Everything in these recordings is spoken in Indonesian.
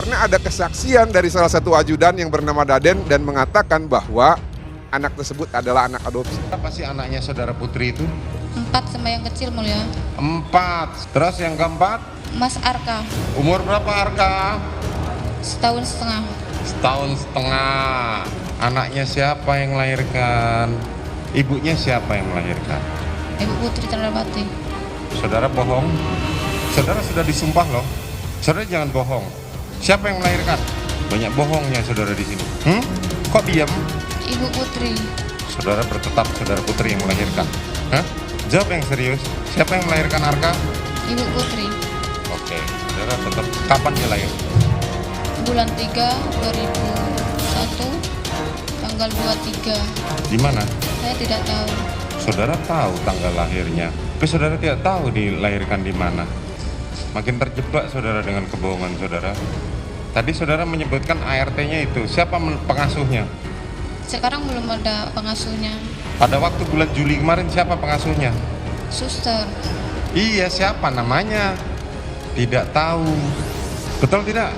Karena ada kesaksian dari salah satu ajudan yang bernama Daden dan mengatakan bahwa anak tersebut adalah anak adopsi. Apa sih anaknya saudara Putri itu? 4 sama yang kecil mulia. 4. Terus yang keempat? Mas Arka, Umur berapa Arka? setahun setengah. Setahun setengah. Anaknya siapa yang melahirkan? Ibunya siapa yang melahirkan? Ibu Putri Chandrawati. Saudara bohong? Saudara sudah disumpah loh. Saudara jangan bohong. Siapa yang melahirkan? Banyak bohongnya saudara di sini. Kok diam? Ibu Putri. Saudara bertetap saudara Putri yang melahirkan. Hah? Jawab yang serius. Siapa yang melahirkan Arka? Ibu Putri. Oke, saudara tetap. Kapan dia lahir? Bulan 3 2001 tanggal 23. Di mana? Saya tidak tahu. Saudara tahu tanggal lahirnya, tapi saudara tidak tahu dilahirkan di mana. Makin terjebak saudara dengan kebohongan saudara. Tadi saudara menyebutkan ART-nya itu. Siapa pengasuhnya? Sekarang belum ada pengasuhnya. Pada waktu bulan Juli kemarin siapa pengasuhnya? Suster. Iya, siapa namanya? Tidak tahu. Betul tidak?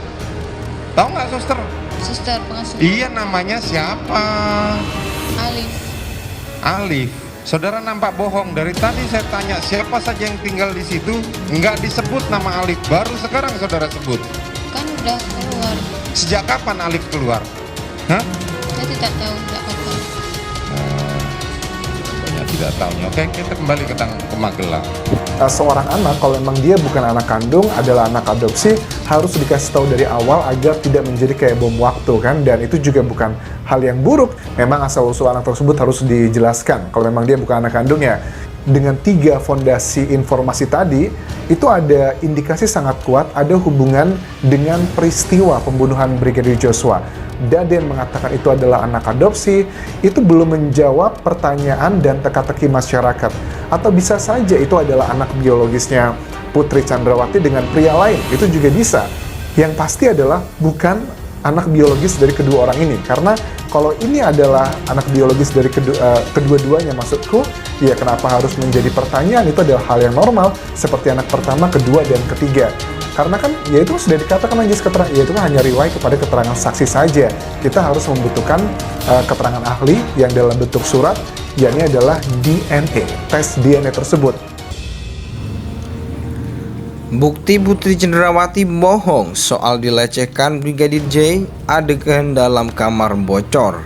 Tahu nggak suster? Suster pengasuh. Iya, namanya siapa? Alif. Alif. Saudara nampak bohong. Dari tadi saya tanya siapa saja yang tinggal di situ, nggak disebut nama Alif. Baru sekarang saudara sebut. Kan udah keluar. Sejak kapan Alif keluar? Hah? Saya tidak tahu sejak kapan. Banyak tidak tahunya. Oke, kita kembali ke Magelang. Seorang anak kalau memang dia bukan anak kandung, adalah anak adopsi, harus dikasih tahu dari awal agar tidak menjadi kayak bom waktu kan. Dan itu juga bukan hal yang buruk. Memang asal usul anak tersebut harus dijelaskan kalau memang dia bukan anak kandung ya. Dengan 3 fondasi informasi tadi, itu ada indikasi sangat kuat ada hubungan dengan peristiwa pembunuhan Brigadir Joshua. Daden mengatakan itu adalah anak adopsi, itu belum menjawab pertanyaan dan teka-teki masyarakat. Atau bisa saja itu adalah anak biologisnya Putri Chandrawati dengan pria lain, itu juga bisa. Yang pasti adalah bukan anak biologis dari kedua orang ini, karena kalau ini adalah anak biologis dari kedua-duanya maksudku, ya kenapa harus menjadi pertanyaan? Itu adalah hal yang normal, seperti anak pertama, kedua, dan ketiga. Karena kan, ya itu sudah dikatakan aja keterangan, ya itu kan hanya riwayat kepada keterangan saksi saja. Kita harus membutuhkan keterangan ahli yang dalam bentuk surat, yakni adalah DNA, tes DNA tersebut. Bukti Putri Chandrawati bohong soal dilecehkan Brigadir J, adegan dalam kamar bocor.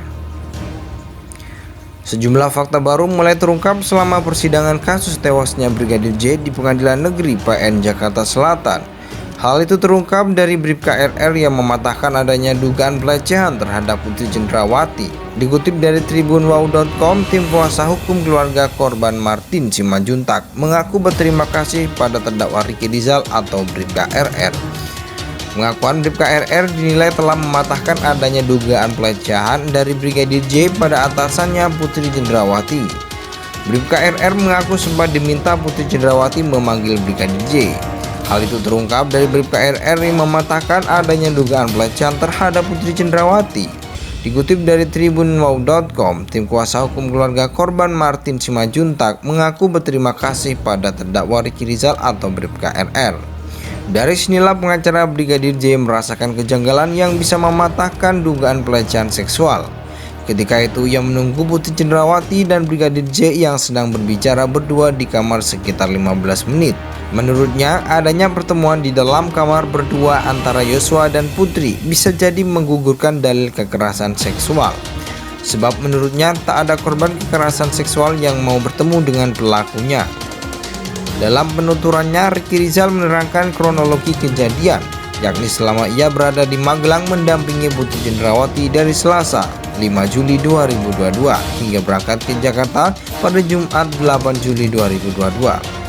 Sejumlah fakta baru mulai terungkap selama persidangan kasus tewasnya Brigadir J di Pengadilan Negeri PN Jakarta Selatan. Hal itu terungkap dari Bribka RR yang mematahkan adanya dugaan pelecehan terhadap Putri Chandrawati. Dikutip dari tribunwau.com, tim kuasa hukum keluarga korban Martin Simanjuntak mengaku berterima kasih pada terdakwa Ricky Rizal atau Bribka RR. Pengakuan Bribka RR dinilai telah mematahkan adanya dugaan pelecehan dari Brigadir J pada atasannya Putri Chandrawati. Bribka RR mengaku sempat diminta Putri Chandrawati memanggil Brigadir J. Hal itu terungkap dari Bribka RR yang mematahkan adanya dugaan pelecehan terhadap Putri Chandrawati. Dikutip dari tribunwau.com, tim kuasa hukum keluarga korban Martin Simanjuntak mengaku berterima kasih pada terdakwa Ricky Rizal atau Bribka RR. Dari sinilah pengacara Brigadir J merasakan kejanggalan yang bisa mematahkan dugaan pelecehan seksual. Ketika itu ia menunggu Putri Chandrawati dan Brigadir J yang sedang berbicara berdua di kamar sekitar 15 menit. Menurutnya, adanya pertemuan di dalam kamar berdua antara Joshua dan Putri bisa jadi menggugurkan dalil kekerasan seksual. Sebab menurutnya tak ada korban kekerasan seksual yang mau bertemu dengan pelakunya. Dalam penuturannya, Ricky Rizal menerangkan kronologi kejadian, yakni selama ia berada di Magelang mendampingi Putri Chandrawati dari Selasa 5 Juli 2022 hingga berangkat ke Jakarta pada Jumat 8 Juli 2022.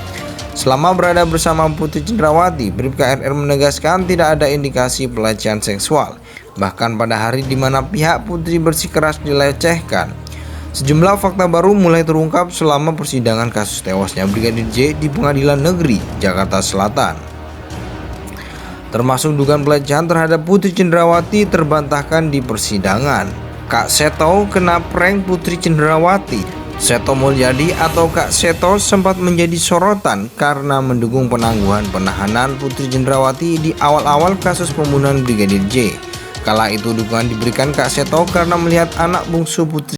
Selama berada bersama Putri Chandrawati, Bribka RR menegaskan tidak ada indikasi pelecehan seksual. Bahkan pada hari di mana pihak Putri bersikeras dilecehkan. Sejumlah fakta baru mulai terungkap selama persidangan kasus tewasnya Brigadir J di Pengadilan Negeri Jakarta Selatan. Termasuk dugaan pelecehan terhadap Putri Chandrawati terbantahkan di persidangan. Kak Seto kena prank Putri Chandrawati. Seto Mulyadi atau Kak Seto sempat menjadi sorotan karena mendukung penangguhan penahanan Putri Cendrawati di awal-awal kasus pembunuhan Brigadir J. Kala itu dukungan diberikan Kak Seto karena melihat anak bungsu Putri